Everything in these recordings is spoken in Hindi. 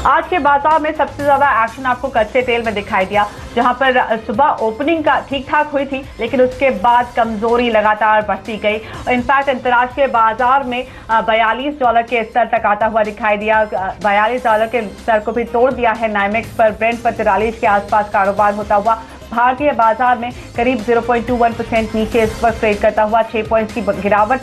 आज के बाजार में सबसे ज्यादा एक्शन आपको कच्चे तेल में दिखाई दिया, जहां पर सुबह ओपनिंग का ठीक ठाक हुई थी, लेकिन उसके बाद कमजोरी लगातार बढ़ती गई। इनफैक्ट अंतर्राष्ट्रीय बाजार में $42 के स्तर तक आता हुआ दिखाई दिया। $42 के स्तर को भी तोड़ दिया है नाइमेक्स पर। ब्रेंट पर 43 के आसपास कारोबार होता हुआ भारतीय बाजार में करीब 0.21% नीचे इस वक्त ट्रेड करता हुआ 6 पॉइंट्स की गिरावट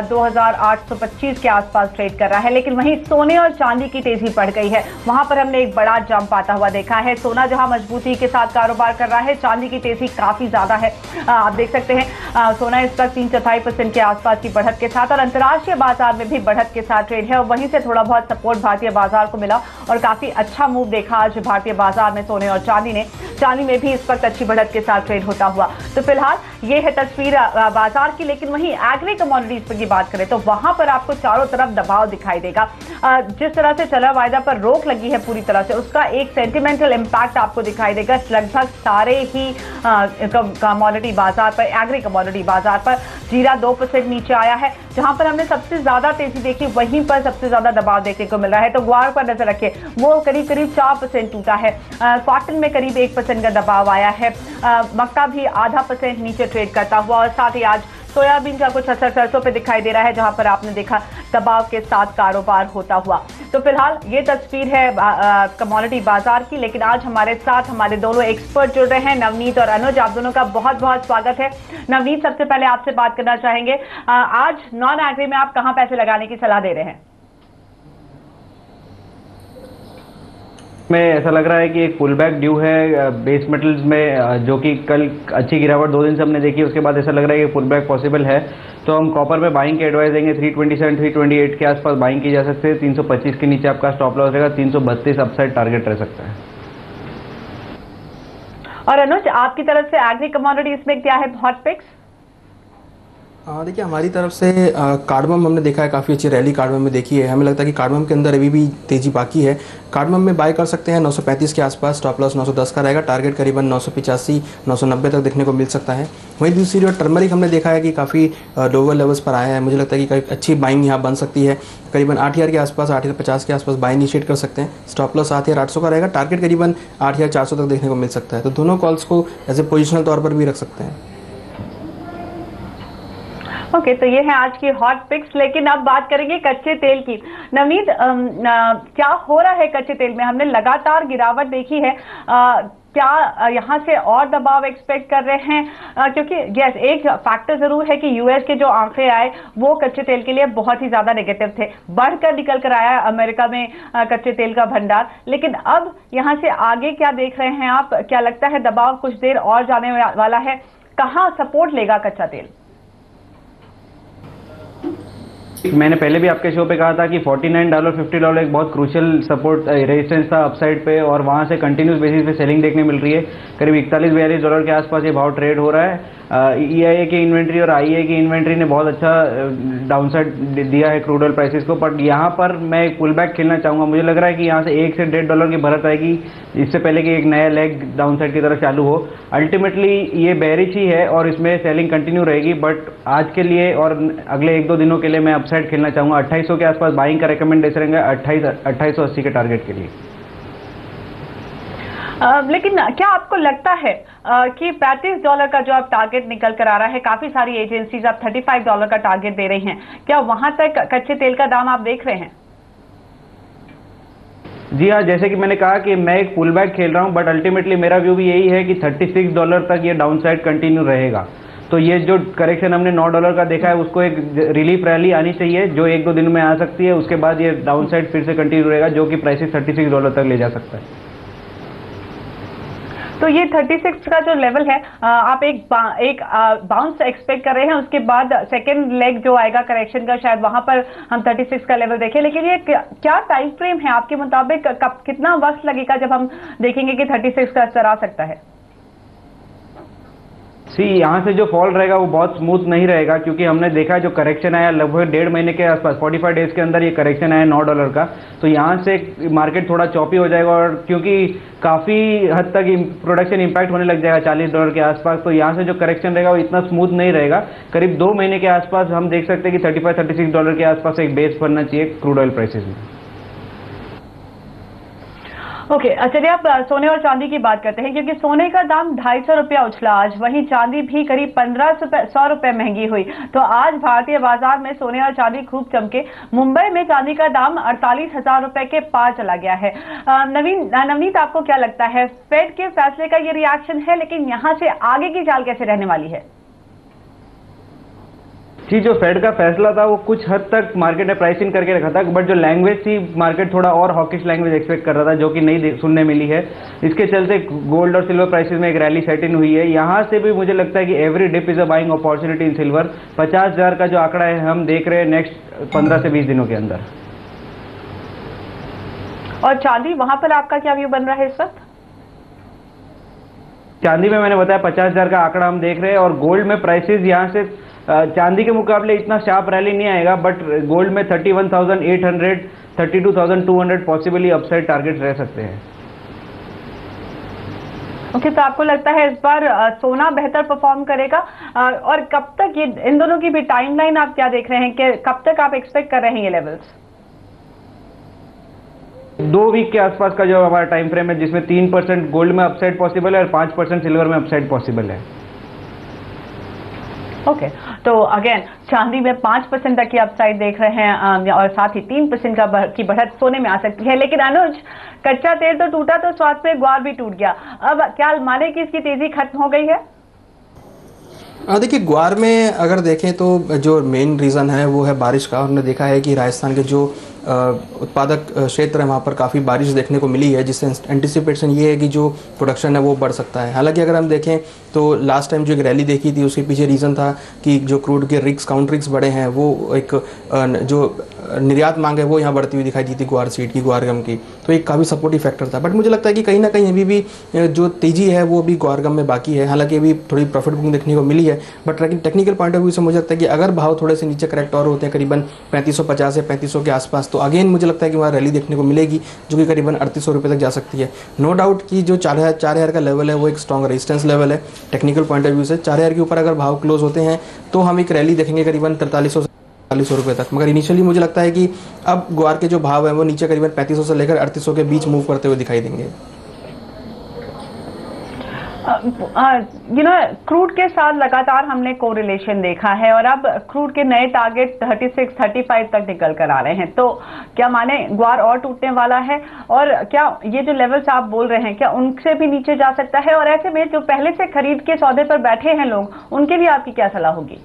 2825 के आसपास ट्रेड कर रहा है। लेकिन वहीं सोने और चांदी की तेजी बढ़ गई है, वहां पर हमने एक बड़ा जंप आता हुआ देखा है। सोना जहां मजबूती के साथ कारोबार कर रहा है, चांदी की तेजी काफी ज्यादा है। आप देख सकते हैं सोना इस वक्त 3-4% के आसपास की बढ़त के साथ और अंतर्राष्ट्रीय बाजार में भी बढ़त के साथ ट्रेड है। और वहीं से थोड़ा बहुत सपोर्ट भारतीय बाजार को मिला और काफी अच्छा मूव देखा आज भारतीय बाजार में सोने और चांदी ने। चांदी में भी इस वक्त अच्छी बढ़त के साथ ट्रेड होता हुआ। तो फिलहाल ये है तस्वीर बाजार की। लेकिन वहीं एग्री कमोडिटीज की बात करें तो वहां पर आपको चारों तरफ दबाव दिखाई देगा। जिस तरह से चला वायदा पर रोक लगी है पूरी तरह से, उसका एक सेंटिमेंटल इंपैक्ट आपको दिखाई देगा लगभग सारे ही कमोडिटी बाजार पर। एग्री कमोडिटी बाजार पर जीरा 2% नीचे आया है, जहां पर हमने सबसे ज्यादा तेजी देखी, वहीं पर सबसे ज्यादा दबाव देखने को मिल रहा है। तो ग्वार पर नजर रखिए, वो करीब 4% टूटा है। कॉटन में करीब 1% का दबाव आया है। मक्का भी 0.5% नीचे ट्रेड करता हुआ और साथ ही आज सोयाबीन का कुछ असर सरसों पे दिखाई दे रहा है, जहां पर आपने देखा दबाव के साथ कारोबार होता हुआ। तो फिलहाल ये तस्वीर है कमोडिटी बाजार की। लेकिन आज हमारे साथ हमारे दोनों एक्सपर्ट जुड़ रहे हैं, नवनीत और अनुज। आप दोनों का बहुत बहुत स्वागत है। नवनीत, सबसे पहले आपसे बात करना चाहेंगे, आज नॉन एग्री में आप कहां पैसे लगाने की सलाह दे रहे हैं? में ऐसा लग रहा है कि एक पुल बैक ड्यू है बेस मेटल्स में, जो कि कल अच्छी गिरावट 2 दिन से हमने देखी, उसके बाद ऐसा लग रहा है कि पुल बैक पॉसिबल है। तो हम कॉपर में बाइंग के एडवाइस देंगे। 327 328 के आसपास बाइंग की जा सकती है। 325 के नीचे आपका स्टॉप लॉस रहेगा। 332 अपसाइड टारगेट रह सकता है। और अनुज, आपकी तरफ से एग्री कमोडिटीज में क्या है हॉट पिक्स? देखिए, हमारी तरफ से कार्डमम हमने देखा है, काफ़ी अच्छी रैली कार्डमम में देखी है। हमें लगता है कि कार्डमम के अंदर अभी भी तेज़ी बाकी है। कार्डमम में बाय कर सकते हैं 935 के आसपास, स्टॉप लॉस 910 का रहेगा। टारगेट करीबन 985 990 तक देखने को मिल सकता है। वहीं दूसरी ओर टर्मरिक हमने देखा है कि काफ़ी लोअर लेवल्स पर आया है। मुझे लगता है कि अच्छी बाइंग यहाँ बन सकती है। करीबन 8000 के आसपास, 8050 के आसपास बाय इनिशिएट कर सकते हैं। स्टॉप लॉस 7800 का रहेगा। टारगेट करीबन 8400 तक देखने को मिल सकता है। तो दोनों कॉल्स को एज ए पोजिशनल तौर पर भी रख सकते हैं। ओके, तो ये है आज की हॉट पिक्स। लेकिन अब बात करेंगे कच्चे तेल की। नवनीत, क्या हो रहा है कच्चे तेल में? हमने लगातार गिरावट देखी है। क्या यहाँ से और दबाव एक्सपेक्ट कर रहे हैं? क्योंकि यस, एक फैक्टर जरूर है कि यूएस के जो आंकड़े आए वो कच्चे तेल के लिए बहुत ही ज्यादा नेगेटिव थे। बढ़कर निकल कर आया अमेरिका में कच्चे तेल का भंडार। लेकिन अब यहाँ से आगे क्या देख रहे हैं आप? क्या लगता है दबाव कुछ देर और जाने वाला है? कहाँ सपोर्ट लेगा कच्चा तेल? मैंने पहले भी आपके शो पे कहा था कि $49 $50 एक बहुत क्रूशियल सपोर्ट रेजिस्टेंस था अपसाइड पे, और वहां से कंटिन्यूस बेसिस पे सेलिंग देखने मिल रही है। करीब $41-42 के आसपास ये भाव ट्रेड हो रहा है। EIA की इन्वेंट्री और IEA की इन्वेंट्री ने बहुत अच्छा डाउनसाइड दिया है क्रूड ऑयल प्राइसेस को। बट यहाँ पर मैं एक पुल बैक खेलना चाहूँगा। मुझे लग रहा है कि यहाँ से $1 से $1.5 की बढ़त आएगी, इससे पहले कि एक नया लेग डाउनसाइड की तरफ चालू हो। अल्टीमेटली ये बेरिश ही है और इसमें सेलिंग कंटिन्यू रहेगी। बट आज के लिए और अगले 1-2 दिनों के लिए मैं अपसाइड खेलना चाहूँगा। 2800 के आसपास बाइंग का रिकमेंडेशन रहेगा, 2880 के टारगेट के लिए। लेकिन क्या आपको लगता है कि $35 का जो आप टारगेट निकल कर आ रहा है, काफी सारी एजेंसीज आप $35 का टारगेट दे रही हैं, क्या वहां तक कच्चे तेल का दाम आप देख रहे हैं? जी हाँ, जैसे कि मैंने कहा कि मैं एक पुल बैक खेल रहा हूं, बट अल्टीमेटली मेरा व्यू भी यही है कि $36 तक ये डाउनसाइड कंटिन्यू रहेगा। तो ये जो करेक्शन हमने $9 का देखा है, उसको एक रिलीफ रैली आनी चाहिए जो 1-2 दिन में आ सकती है। उसके बाद ये डाउनसाइड फिर से कंटिन्यू रहेगा, जो कि प्राइसेस $36 तक ले जा सकता है। तो ये 36 का जो लेवल है, आप एक बाउंस एक्सपेक्ट कर रहे हैं, उसके बाद सेकेंड लेग जो आएगा करेक्शन का, शायद वहां पर हम 36 का लेवल देखें। लेकिन ये क्या टाइम फ्रेम है आपके मुताबिक? कितना वक्त लगेगा जब हम देखेंगे कि 36 का स्तर आ सकता है? यहाँ से जो फॉल रहेगा वो बहुत स्मूथ नहीं रहेगा, क्योंकि हमने देखा जो करेक्शन आया लगभग 1.5 महीने के आसपास, 45 डेज के अंदर ये करेक्शन आया $9 का। तो यहाँ से मार्केट थोड़ा चॉपी हो जाएगा, और क्योंकि काफ़ी हद तक प्रोडक्शन इंपैक्ट होने लग जाएगा $40 के आसपास, तो यहाँ से जो करेक्शन रहेगा वो इतना स्मूथ नहीं रहेगा। करीब 2 महीने के आसपास हम देख सकते हैं कि $35-36 के आसपास एक बेस बनना चाहिए क्रूड ऑयल प्राइसेस में। ओके, चलिए आप सोने और चांदी की बात करते हैं, क्योंकि सोने का दाम 250 रुपया उछला आज, वहीं चांदी भी करीब 1500 रुपए महंगी हुई। तो आज भारतीय बाजार में सोने और चांदी खूब चमके। मुंबई में चांदी का दाम 48,000 रुपए के पार चला गया है। नवनीत, आपको क्या लगता है, फेड के फैसले का ये रिएक्शन है, लेकिन यहाँ से आगे की चाल कैसे रहने वाली है? जी, जो फेड का फैसला था वो कुछ हद तक मार्केट ने प्राइस इन करके रखा था, बट जो लैंग्वेज थी मार्केट थोड़ा और हॉकिश लैंग्वेज एक्सपेक्ट कर रहा था, जो कि नहीं सुनने मिली है। इसके चलते गोल्ड और सिल्वर प्राइसेस में एक रैली सेट इन हुई है। यहाँ से भी मुझे लगता है कि every dip is a buying opportunity in silver. 50,000 का जो आंकड़ा है हम देख रहे हैं नेक्स्ट 15 से 20 दिनों के अंदर। और चांदी, वहां पर आपका क्या व्यू बन रहा है इस वक्त? चांदी में मैंने बताया 50,000 का आंकड़ा हम देख रहे हैं, और गोल्ड में प्राइसेस यहाँ से चांदी के मुकाबले इतना शार्प रैली नहीं आएगा, बट गोल्ड में 31,800, 32,200 पॉसिबली अपसाइड टारगेट रह सकते हैं। ओके, तो आपको लगता है इस बार सोना बेहतर परफॉर्म करेगा? और कब तक ये, इन दोनों की भी टाइमलाइन आप क्या देख रहे हैं कि कब तक आप एक्सपेक्ट कर रहे हैं ये लेवल्स? 2 वीक के आसपास का जो हमारा टाइम फ्रेम है, जिसमें 3% गोल्ड में अपसाइड पॉसिबल है और 5% सिल्वर में अपसाइड पॉसिबल है। ओके, तो अगेन चांदी में 5% तक की अपसाइड देख रहे हैं, और साथ ही 3% की बढ़त सोने में आ सकती है। लेकिन अनुज, कच्चा तेल तो टूटा तो स्वाद पे ग्वार भी टूट गया। अब क्या माने कि इसकी तेजी खत्म हो गई है? देखिए, ग्वार में अगर देखें तो जो मेन रीज़न है वो है बारिश का। हमने देखा है कि राजस्थान के जो उत्पादक क्षेत्र है वहाँ पर काफ़ी बारिश देखने को मिली है, जिससे एंटिसिपेशन ये है कि जो प्रोडक्शन है वो बढ़ सकता है। हालांकि अगर हम देखें तो लास्ट टाइम जो एक रैली देखी थी उसके पीछे रीज़न था कि जो क्रूड के रिक्स, काउंटर रिक्स बढ़े हैं, वो एक जो निर्यात मांग है वो यहाँ बढ़ती हुई दिखाई दी थी ग्वार सीड की, ग्वार गम की, तो एक काफ़ी सपोर्टिव फैक्टर था। बट मुझे लगता है कि कहीं ना कहीं अभी भी जो तेज़ी है वो अभी ग्वार गम में बाकी है। हालांकि अभी थोड़ी प्रॉफिट बुकिंग देखने को मिली है, but technical point of view से मुझे लगता है कि अगर भाव थोड़े से नीचे करेक्ट और होते हैं करीबन 3550 या 3500 के आसपास, तो अगेन मुझे लगता है कि वहाँ रैली देखने को मिलेगी, जो कि करीबन 3800 रुपये तक जा सकती है। नो डाउट कि जो 4,000 का लेवल है वो एक स्ट्रॉन्ग रेजिस्टेंस लेवल है टेक्निकल पॉइंट ऑफ व्यू से। 4,000 के ऊपर अगर भाव क्लोज होते हैं तो हम एक रैली देखेंगे करीबन 4300 से 4500 रुपये तक। मगर इनिशियली मुझे लगता है कि अब ग्वार के जो भाव है वो नीचे करीबन 3500 से लेकर 3800 के बीच मूव करते हुए दिखाई देंगे। क्रूड के साथ लगातार हमने कोरिलेशन देखा है, और अब क्रूड के नए टारगेट 36-35 तक निकल कर आ रहे हैं। तो क्या माने ग्वार और टूटने वाला है? और क्या ये जो लेवल्स आप बोल रहे हैं क्या उनसे भी नीचे जा सकता है? और ऐसे में जो पहले से खरीद के सौदे पर बैठे हैं लोग, उनके लिए आपकी क्या सलाह होगी?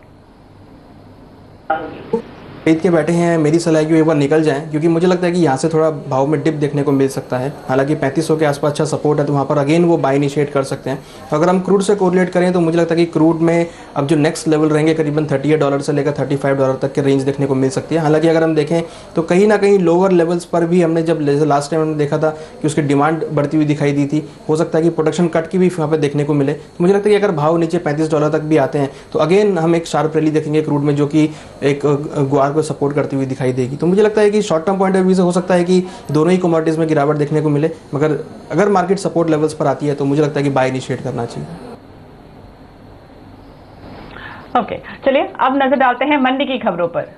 खरीद के बैठे हैं, मेरी सलाह है कि एक बार निकल जाएं, क्योंकि मुझे लगता है कि यहाँ से थोड़ा भाव में डिप देखने को मिल सकता है। हालांकि 3500 के आसपास अच्छा सपोर्ट है, तो वहाँ पर अगेन वो बाय इनिशिएट कर सकते हैं। अगर हम क्रूड से कोरिलेट करें तो मुझे लगता है कि क्रूड में अब जो नेक्स्ट लेवल रहेंगे करीबन $38 से लेकर $35 तक के रेंज देखने को मिल सकती है। हालांकि अगर हम देखें तो कहीं ना कहीं लोअर लेवल्स पर भी हमने जब लास्ट टाइम हमने देखा था कि उसकी डिमांड बढ़ती हुई दिखाई दी थी, हो सकता है कि प्रोडक्शन कट की भी वहाँ पर देखने को मिले। तो मुझे लगता है कि अगर भाव नीचे $35 तक भी आते हैं तो अगेन हम एक शार्प रैली देखेंगे क्रूड में, जो कि एक ग्वार को सपोर्ट करती हुई दिखाई देगी। तो मुझे लगता है कि short term point of view से हो सकता है कि दोनों ही कमोडिटीज में गिरावट देखने को मिले, मगर अगर मार्केट सपोर्ट लेवल्स पर आती है तो मुझे लगता है कि बाय इनिशिएट करना चाहिए। ओके, चलिए अब नजर डालते हैं मंडी की खबरों पर।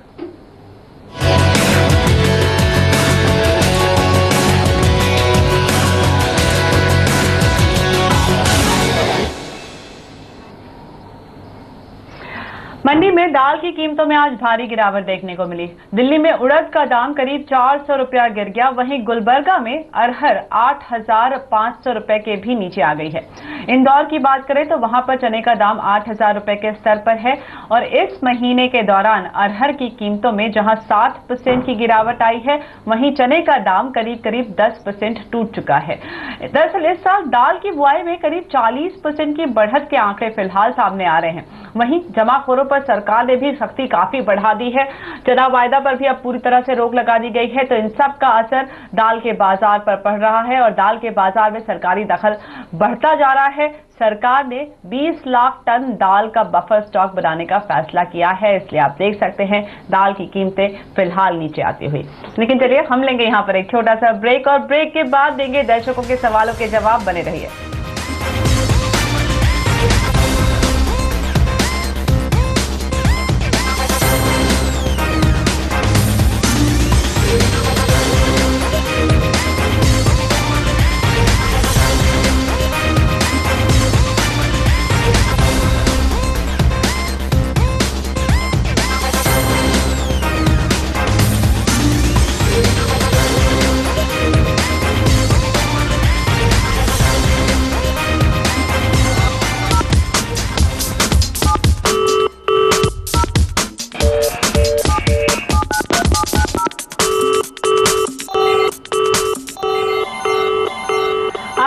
मंडी में दाल की कीमतों में आज भारी गिरावट देखने को मिली। दिल्ली में उड़द का दाम करीब 400 रुपया गिर गया, वहीं गुलबर्गा में अरहर 8,500 रुपए के भी नीचे आ गई है। इंदौर की बात करें तो वहां पर चने का दाम 8,000 रुपए के स्तर पर है, और इस महीने के दौरान अरहर की कीमतों में जहां 7% की गिरावट आई है, वहीं चने का दाम करीब 10% टूट चुका है। दरअसल इस साल दाल की बुआई में करीब 40% की बढ़त के आंकड़े फिलहाल सामने आ रहे हैं। वहीं जमाखोरों पर सरकार ने भी सख्ती काफी बढ़ा दी है। चना वायदा पर भी अब पूरी तरह से रोक लगा दी गई है। तो इन सब का असर दाल के बाजार पर पड़ रहा है, और दाल के बाजार में सरकारी दखल बढ़ता जा रहा है। सरकार ने 20 लाख टन दाल का बफर स्टॉक बनाने का फैसला किया है, इसलिए आप देख सकते हैं दाल की कीमतें फिलहाल नीचे आती हुई। लेकिन चलिए हम लेंगे यहाँ पर एक छोटा सा ब्रेक, और ब्रेक के बाद देंगे दर्शकों के सवालों के जवाब। बने रहिए।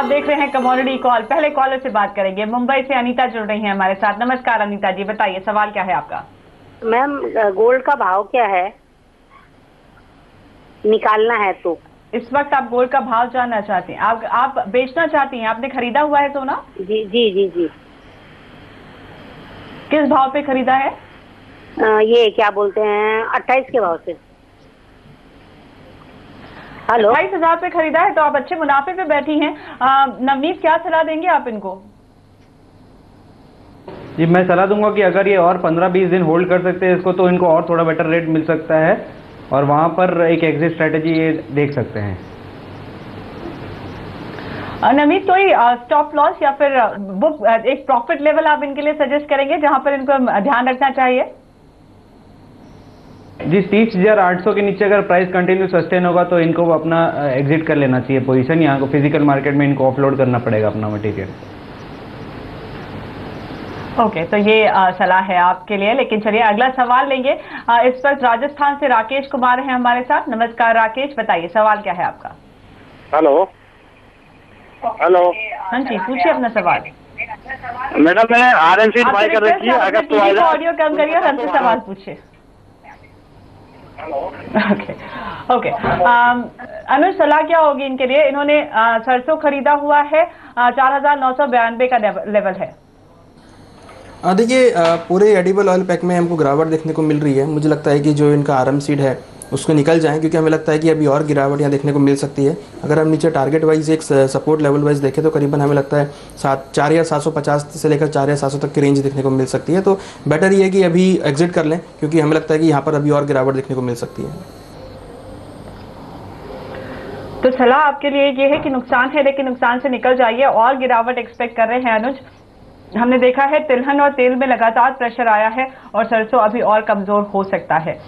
आप देख रहे हैं कमोडिटी कॉल। पहले कॉलर से बात करेंगे। मुंबई से अनीता जुड़ रही हैं हमारे साथ। नमस्कार अनीता जी, बताइए सवाल क्या है आपका। मैम गोल्ड का भाव क्या है, निकालना है तो। इस वक्त आप गोल्ड का भाव जानना चाहते हैं? आप बेचना चाहती हैं? आपने खरीदा हुआ है सोना? जी जी जी जी। किस भाव पे खरीदा है? ये क्या बोलते हैं 28 के भाव से। हेलो, 28,000 पे खरीदा है तो आप अच्छे मुनाफे पे बैठी हैं। नवनीत, क्या सलाह देंगे आप इनको? जी, मैं सलाह दूंगा कि अगर ये और 15-20 दिन होल्ड कर सकते हैं इसको, तो इनको और थोड़ा बेटर रेट मिल सकता है और वहां पर एक एग्जिट स्ट्रेटेजी ये देख सकते हैं। नवनीत, कोई स्टॉप लॉस या फिर बुक एक प्रॉफिट लेवल आप इनके लिए सजेस्ट करेंगे जहां पर इनको ध्यान रखना चाहिए? जी, 30,800 के नीचे अगर प्राइस कंटिन्यू सस्टेन होगा तो इनको अपना एग्जिट कर लेना चाहिए पोजीशन। यहाँ को फिजिकल मार्केट में इनको ऑफलोड करना पड़ेगा अपना मटेरियल। ओके, तो ये सलाह है आपके लिए। लेकिन चलिए अगला सवाल लेंगे। इस वक्त राजस्थान से राकेश कुमार हैं हमारे साथ। नमस्कार राकेश, बताइए सवाल क्या है आपका। Hello hello. हाँ जी, पूछिए अपना सवाल। मैडम, मैं RMC बाय कर रखी है। अगर तो ऑडियो कम करिए और हमसे सवाल पूछिए। ओके। अनुज, सलाह क्या होगी इनके लिए? इन्होंने सरसों खरीदा हुआ है, 4,992 का लेवल है। देखिए, पूरे एडिबल ऑयल पैक में हमको गिरावट देखने को मिल रही है। मुझे लगता है कि जो इनका RM सीड है उसको निकल जाएं, क्योंकि हमें लगता है कि अभी और गिरावट यहाँ देखने को मिल सकती है। अगर हम नीचे टारगेट वाइज एक सपोर्ट लेवल वाइज देखें तो करीबन हमें लगता है 4,750 से लेकर 4,700 तक की रेंज देखने को मिल सकती है। तो बेटर ये है कि अभी एग्जिट कर लें, क्योंकि हमें लगता है कि यहाँ पर अभी और गिरावट देखने को मिल सकती है। तो सलाह आपके लिए ये है कि नुकसान है लेकिन नुकसान से निकल जाइए। और गिरावट एक्सपेक्ट कर रहे हैं अनुज? हमने देखा है तिलहन और तेल में लगातार प्रेशर आया है और सरसों अभी और कमजोर हो सकता है।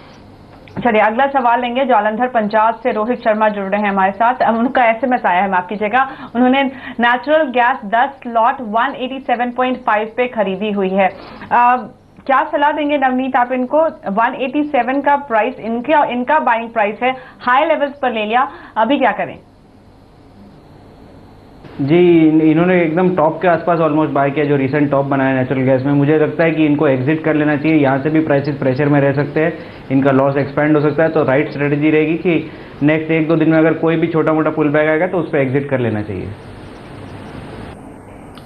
चलिए अगला सवाल लेंगे। जालंधर पंजाब से रोहित शर्मा जुड़ रहे हैं हमारे साथ। उनका SMS आया है, माफ कीजिएगा। उन्होंने नेचुरल गैस 10 लॉट 187.5 पे खरीदी हुई है। क्या सलाह देंगे नवनीत आप इनको? 187 का प्राइस इनका बाइंग प्राइस है, हाई लेवल्स पर ले लिया, अभी क्या करें? जी, इन्होंने एकदम टॉप के आसपास ऑलमोस्ट बाय किया, जो रिसेंट टॉप बनाया नेचुरल गैस में। मुझे लगता है कि इनको एग्जिट कर लेना चाहिए। यहाँ से भी प्राइसेस प्रेशर में रह सकते हैं, इनका लॉस एक्सपेंड हो सकता है। तो राइट स्ट्रेटेजी रहेगी कि नेक्स्ट 1-2 दिन में अगर कोई भी छोटा मोटा पुल बैक आएगा तो उस पर एग्जिट कर लेना चाहिए।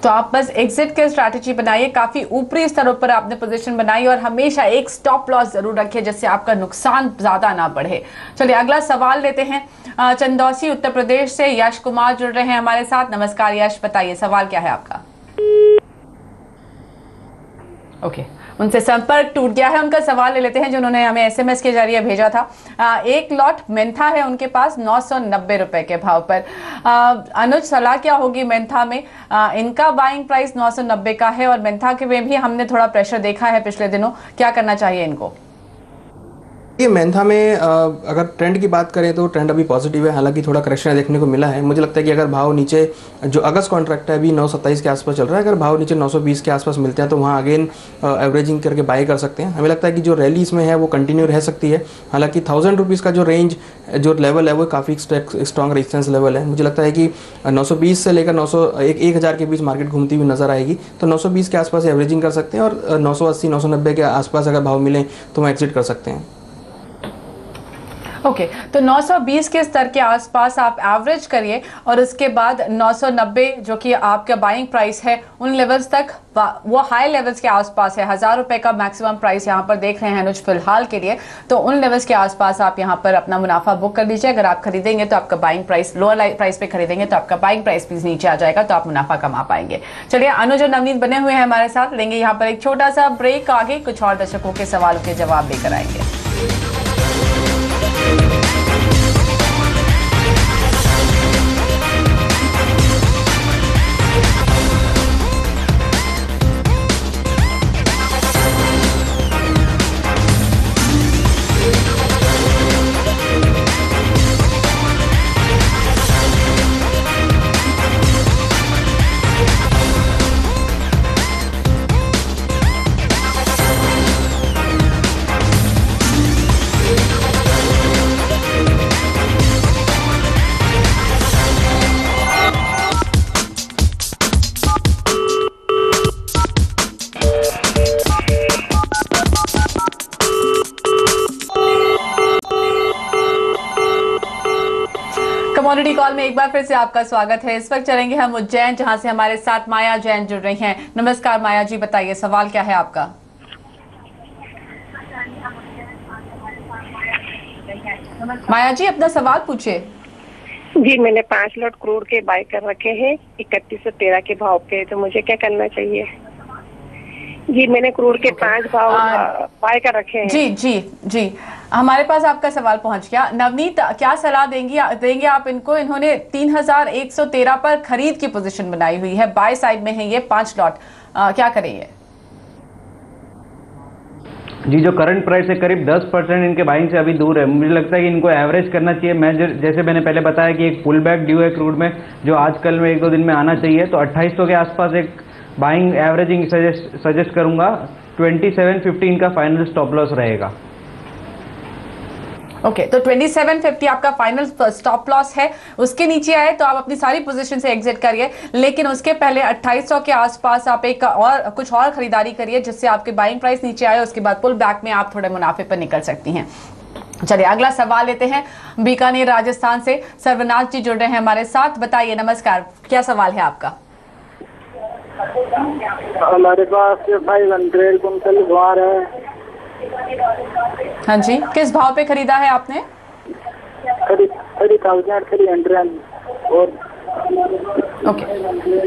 तो आप बस एग्जिट की स्ट्रैटेजी बनाइए। काफी ऊपरी स्तरों पर आपने पोजीशन बनाई और हमेशा एक स्टॉप लॉस जरूर रखिए जिससे आपका नुकसान ज्यादा ना बढ़े। चलिए अगला सवाल लेते हैं। चंदौसी उत्तर प्रदेश से यश कुमार जुड़ रहे हैं हमारे साथ। नमस्कार यश, बताइए सवाल क्या है आपका। ओके, उनसे संपर्क टूट गया है। उनका सवाल ले लेते हैं जो उन्होंने हमें SMS के जरिए भेजा था। एक लॉट मेंथा है उनके पास 990 रुपए के भाव पर। अनुज, सलाह क्या होगी मेंथा में? इनका बाइंग प्राइस 990 का है और मेंथा के में भी हमने थोड़ा प्रेशर देखा है पिछले दिनों। क्या करना चाहिए इनको? ये मेंथा में अगर ट्रेंड की बात करें तो ट्रेंड अभी पॉजिटिव है, हालांकि थोड़ा करेक्शन देखने को मिला है। मुझे लगता है कि अगर भाव नीचे, जो अगस्त कॉन्ट्रैक्ट है अभी 927 के आसपास चल रहा है, अगर भाव नीचे 920 के आसपास मिलते हैं तो वहाँ अगेन एवरेजिंग करके बाय कर सकते हैं। हमें लगता है कि जो रैली इसमें है वो कंटिन्यू रह सकती है। हालांकि 1000 रुपीज़ का जो रेंज, जो लेवल है वो काफ़ी स्ट्रॉन्ग रेजिस्टेंस लेवल है। मुझे लगता है कि 920 से लेकर 1000 के बीच मार्केट घूमती हुई नजर आएगी। तो 920 के आसपास एवरेजिंग कर सकते हैं और 980-990 के आसपास अगर भाव मिले तो वहाँ एग्जिट कर सकते हैं। ओके, तो 920 के स्तर के आसपास आप एवरेज करिए और उसके बाद 990 जो कि आपका बाइंग प्राइस है उन लेवल्स तक, वो हाई लेवल्स के आसपास है। 1000 रुपए का मैक्सिमम प्राइस यहाँ पर देख रहे हैं अनुज फिलहाल के लिए। तो उन लेवल्स के आसपास आप यहाँ पर अपना मुनाफा बुक कर लीजिए। अगर आप खरीदेंगे तो आपका बाइंग प्राइस लोअर प्राइस पे खरीदेंगे तो आपका बाइंग प्राइस भी नीचे आ जाएगा, तो आप मुनाफा कमा पाएंगे। चलिए अनुज और नवनीत बने हुए हैं हमारे साथ। लेंगे यहाँ पर एक छोटा सा ब्रेक, आगे कुछ और दर्शकों के सवालों के जवाब लेकर आएंगे। कमोडिटी कॉल में एक बार फिर से आपका स्वागत है। इस वक्त चलेंगे हम उज्जैन, जहां से हमारे साथ माया जैन जुड़ रही हैं। नमस्कार माया जी, बताइए सवाल क्या है आपका? माया जी अपना सवाल पूछिए। जी, मैंने 5 लॉट क्रूड के बाय कर रखे हैं 3113 के भाव पे, तो मुझे क्या करना चाहिए? जी, मैंने क्रूड के 5 भाव बाय कर रखे हैं। जी जी जी, हमारे पास आपका सवाल पहुंच गया। नवनीत, क्या सलाह देंगे आप इनको? इन्होंने 3113 पर खरीद की पोजीशन बनाई हुई है, बाय साइड में है ये 5 लॉट, क्या करें ये? जी, जो करंट प्राइस है करीब 10% इनके बाइंग से अभी दूर है। मुझे लगता है कि इनको एवरेज करना चाहिए। मैं जैसे मैंने पहले बताया कि एक पुल बैक ड्यू है क्रूड में, जो आजकल में 1-2 दिन में आना चाहिए। तो 2800 के आसपास एक बाइंग एवरेजिंग सजेस्ट करूंगा। 2750 इनका फाइनल स्टॉप लॉस रहेगा। ओके, तो 2750 आपका फाइनल स्टॉप लॉस है। उसके नीचे आए तो आप अपनी सारी पोजीशन से एग्जिट करिए, लेकिन उसके पहले 2800 के आसपास आप कुछ और खरीदारी करिए, जिससे आपके बाइंग प्राइस नीचे आए। उसके बाद पुल बैक में आप थोड़े मुनाफे पर निकल सकती हैं। चलिए अगला सवाल लेते हैं बीकानेर राजस्थान से। सर्वनाथ जी जुड़ रहे हैं हमारे साथ। बताइए, नमस्कार, क्या सवाल है आपका? हमारे पास 500 कुंटल ज्वार है। हाँ जी, किस भाव पे खरीदा है आपने? 3300 और ओके,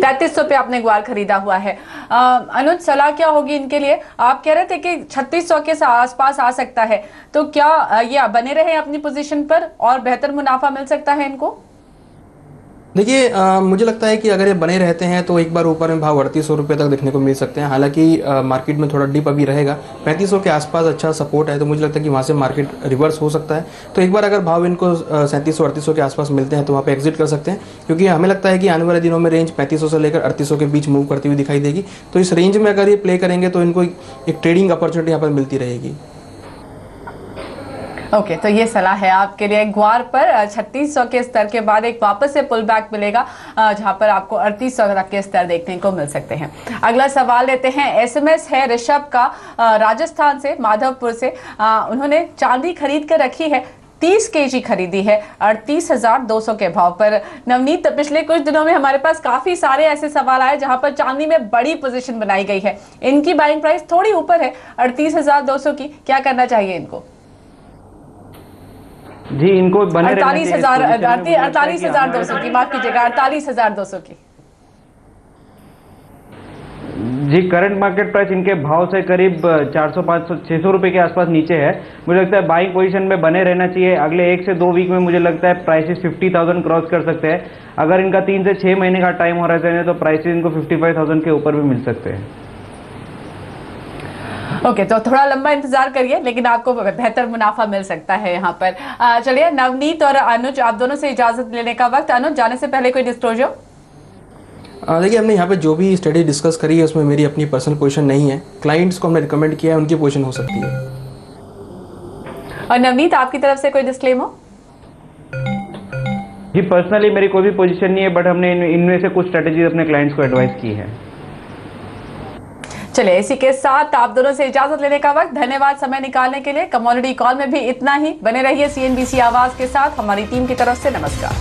3300 पे आपने ग्वार खरीदा हुआ है। अनुज, सलाह क्या होगी इनके लिए? आप कह रहे थे कि 3600 के आसपास आ सकता है, तो क्या ये बने रहे अपनी पोजीशन पर और बेहतर मुनाफा मिल सकता है इनको? देखिए, मुझे लगता है कि अगर ये बने रहते हैं तो एक बार ऊपर में भाव 3800 रुपये तक देखने को मिल सकते हैं। हालांकि मार्केट में थोड़ा डिप अभी रहेगा। 3500 के आसपास अच्छा सपोर्ट है, तो मुझे लगता है कि वहाँ से मार्केट रिवर्स हो सकता है। तो एक बार अगर भाव इनको 3700-3800 के आसपास मिलते हैं तो वहाँ पे एग्जिट कर सकते हैं, क्योंकि हमें लगता है कि आने वाले दिनों में रेंज 3500 से लेकर 3800 के बीच मूव करती हुई दिखाई देगी। तो इस रेंज में अगर ये प्ले करेंगे तो इनको एक ट्रेडिंग अपॉर्चुनिटी यहाँ पर मिलती रहेगी। ओके, तो ये सलाह है आपके लिए। ग्वार पर 3600 के स्तर के बाद एक वापस से पुल बैक मिलेगा, जहां पर आपको 3800 तक के स्तर देखने को मिल सकते हैं। अगला सवाल लेते हैं। एसएमएस है ऋषभ का, राजस्थान से, माधवपुर से। उन्होंने चांदी खरीद कर रखी है, 30 kg खरीदी है 38,200 के भाव पर। नवनीत, पिछले कुछ दिनों में हमारे पास काफी सारे ऐसे सवाल आए जहां पर चांदी में बड़ी पोजीशन बनाई गई है। इनकी बाइंग प्राइस थोड़ी ऊपर है 38,200 की, क्या करना चाहिए इनको? जी, इनको बने 48,200 की, माफ कीजिएगा, 48,200 की। जी, करंट मार्केट प्राइस इनके भाव से करीब 400-500-600 रुपए के आसपास नीचे है। मुझे लगता है बाइंग पोजीशन में बने रहना चाहिए। अगले 1 से 2 वीक में मुझे लगता है प्राइसेस 50,000 क्रॉस कर सकते हैं। अगर इनका 3 से 6 महीने का टाइम हो रहा है तो प्राइसेस इनको 55,000 के ऊपर भी मिल सकते हैं। ओके, तो थोड़ा लंबा इंतजार करिए, लेकिन आपको बेहतर मुनाफा मिल सकता है यहाँ पर। चलिए, नवनीत और अनुज, आप दोनों से इजाजत लेने का वक्त। अनुज, जाने से पहले कोई डिस्क्लोजर? देखिए, हमने यहाँ पे जो भी स्टडी डिस्कस करी है उसमें मेरी अपनी पर्सनल पोजीशन नहीं है। क्लाइंट्स को हमने रिकमेंड किया है, उनकी पोजीशन हो सकती है। और नवनीत, आपकी तरफ से कोई डिस्क्लेमर? जी, पर्सनली मेरी कोई भी पोजीशन नहीं है, बट हमने इनमें से कुछ स्ट्रेटेजीज अपने क्लाइंट्स को एडवाइस की है। चलिए, इसी के साथ आप दोनों से इजाजत लेने का वक्त। धन्यवाद समय निकालने के लिए। कमोडिटी कॉल में भी इतना ही। बने रहिए CNBC आवाज के साथ। हमारी टीम की तरफ से नमस्कार।